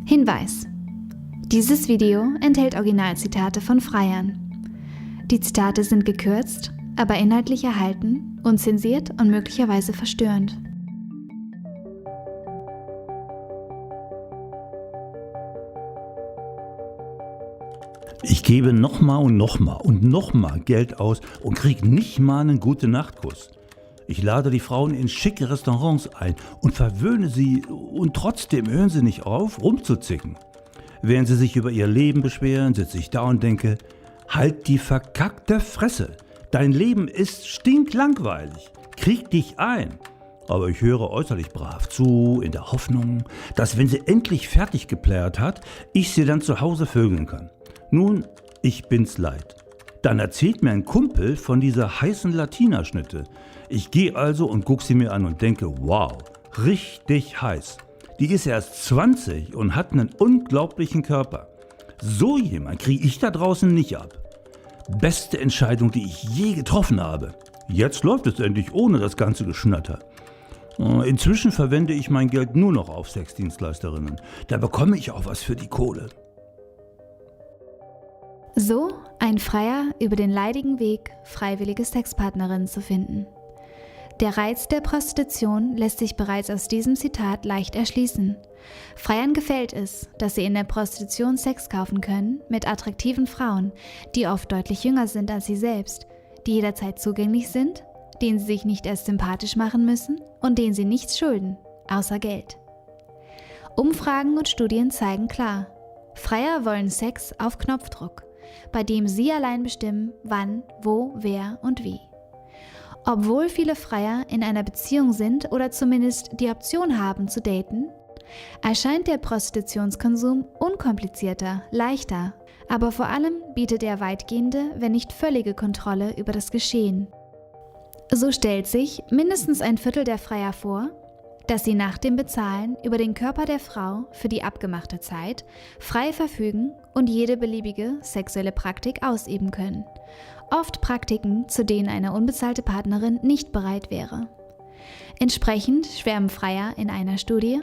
Hinweis: Dieses Video enthält Originalzitate von Freiern. Die Zitate sind gekürzt, aber inhaltlich erhalten, unzensiert und möglicherweise verstörend. Ich gebe nochmal und nochmal Geld aus und krieg nicht mal einen Gute-Nacht-Kuss. Ich lade die Frauen in schicke Restaurants ein und verwöhne sie und trotzdem hören sie nicht auf, rumzuzicken. Während sie sich über ihr Leben beschweren, sitze ich da und denke, halt die verkackte Fresse. Dein Leben ist stinklangweilig. Krieg dich ein. Aber ich höre äußerlich brav zu, in der Hoffnung, dass wenn sie endlich fertig geplärt hat, ich sie dann zu Hause vögeln kann. Nun, ich bin's leid. Dann erzählt mir ein Kumpel von dieser heißen Latina-Schnitte. Ich gehe also und guck sie mir an und denke, wow, richtig heiß. Die ist erst 20 und hat einen unglaublichen Körper. So jemand kriege ich da draußen nicht ab. Beste Entscheidung, die ich je getroffen habe. Jetzt läuft es endlich ohne das ganze Geschnatter. Inzwischen verwende ich mein Geld nur noch auf Sexdienstleisterinnen. Da bekomme ich auch was für die Kohle. So ein Freier über den leidigen Weg, freiwillige Sexpartnerinnen zu finden. Der Reiz der Prostitution lässt sich bereits aus diesem Zitat leicht erschließen. Freiern gefällt es, dass sie in der Prostitution Sex kaufen können mit attraktiven Frauen, die oft deutlich jünger sind als sie selbst, die jederzeit zugänglich sind, denen sie sich nicht erst sympathisch machen müssen und denen sie nichts schulden, außer Geld. Umfragen und Studien zeigen klar, Freier wollen Sex auf Knopfdruck, bei dem sie allein bestimmen, wann, wo, wer und wie. Obwohl viele Freier in einer Beziehung sind oder zumindest die Option haben zu daten, erscheint der Prostitutionskonsum unkomplizierter, leichter, aber vor allem bietet er weitgehende, wenn nicht völlige Kontrolle über das Geschehen. So stellt sich mindestens ein Viertel der Freier vor, dass sie nach dem Bezahlen über den Körper der Frau für die abgemachte Zeit frei verfügen und jede beliebige sexuelle Praktik ausüben können. Oft Praktiken, zu denen eine unbezahlte Partnerin nicht bereit wäre. Entsprechend schwärmen Freier in einer Studie: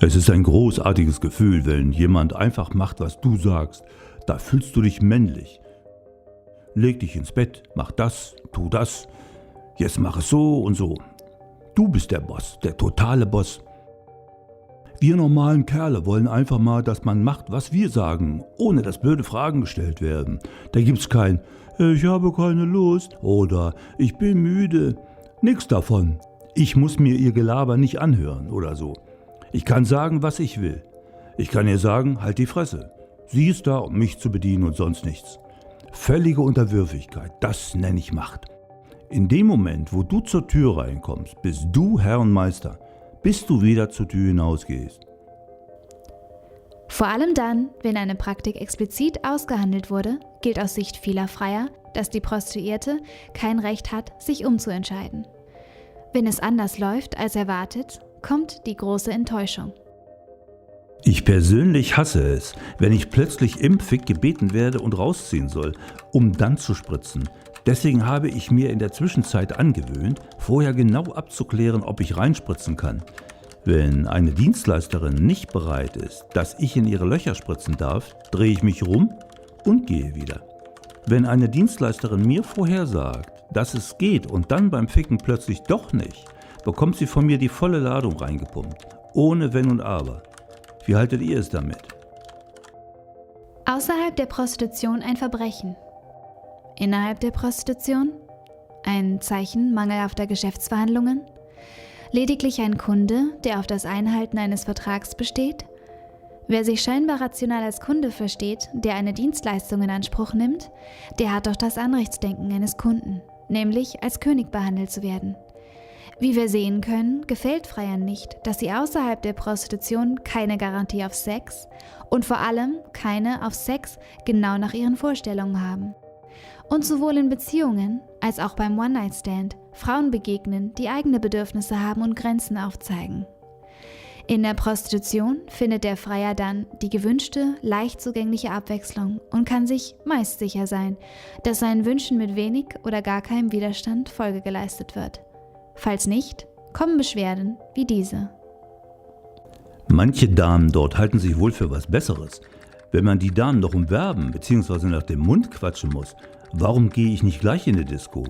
Es ist ein großartiges Gefühl, wenn jemand einfach macht, was du sagst. Da fühlst du dich männlich. Leg dich ins Bett, mach das, tu das. Jetzt mach es so und so. Du bist der Boss, der totale Boss. Wir normalen Kerle wollen einfach mal, dass man macht, was wir sagen, ohne dass blöde Fragen gestellt werden. Da gibt's kein „Ich habe keine Lust" oder „Ich bin müde". Nix davon. Ich muss mir ihr Gelaber nicht anhören oder so. Ich kann sagen, was ich will. Ich kann ihr sagen, halt die Fresse. Sie ist da, um mich zu bedienen und sonst nichts. Völlige Unterwürfigkeit, das nenne ich Macht. In dem Moment, wo du zur Tür reinkommst, bist du Herr und Meister, bis du wieder zur Tür hinausgehst. Vor allem dann, wenn eine Praktik explizit ausgehandelt wurde, gilt aus Sicht vieler Freier, dass die Prostituierte kein Recht hat, sich umzuentscheiden. Wenn es anders läuft als erwartet, kommt die große Enttäuschung. Ich persönlich hasse es, wenn ich plötzlich im Fick gebeten werde und rausziehen soll, um dann zu spritzen. Deswegen habe ich mir in der Zwischenzeit angewöhnt, vorher genau abzuklären, ob ich reinspritzen kann. Wenn eine Dienstleisterin nicht bereit ist, dass ich in ihre Löcher spritzen darf, drehe ich mich rum und gehe wieder. Wenn eine Dienstleisterin mir vorher sagt, dass es geht und dann beim Ficken plötzlich doch nicht, bekommt sie von mir die volle Ladung reingepumpt, ohne Wenn und Aber. Wie haltet ihr es damit? Außerhalb der Prostitution ein Verbrechen. Innerhalb der Prostitution ein Zeichen mangelhafter Geschäftsverhandlungen. Lediglich ein Kunde, der auf das Einhalten eines Vertrags besteht. Wer sich scheinbar rational als Kunde versteht, der eine Dienstleistung in Anspruch nimmt, der hat doch das Anrechtsdenken eines Kunden, nämlich als König behandelt zu werden. Wie wir sehen können, gefällt Freiern nicht, dass sie außerhalb der Prostitution keine Garantie auf Sex und vor allem keine auf Sex genau nach ihren Vorstellungen haben. Und sowohl in Beziehungen als auch beim One-Night-Stand Frauen begegnen, die eigene Bedürfnisse haben und Grenzen aufzeigen. In der Prostitution findet der Freier dann die gewünschte, leicht zugängliche Abwechslung und kann sich meist sicher sein, dass seinen Wünschen mit wenig oder gar keinem Widerstand Folge geleistet wird. Falls nicht, kommen Beschwerden wie diese. Manche Damen dort halten sich wohl für was Besseres. Wenn man die Damen doch umwerben bzw. nach dem Mund quatschen muss, warum gehe ich nicht gleich in die Disco?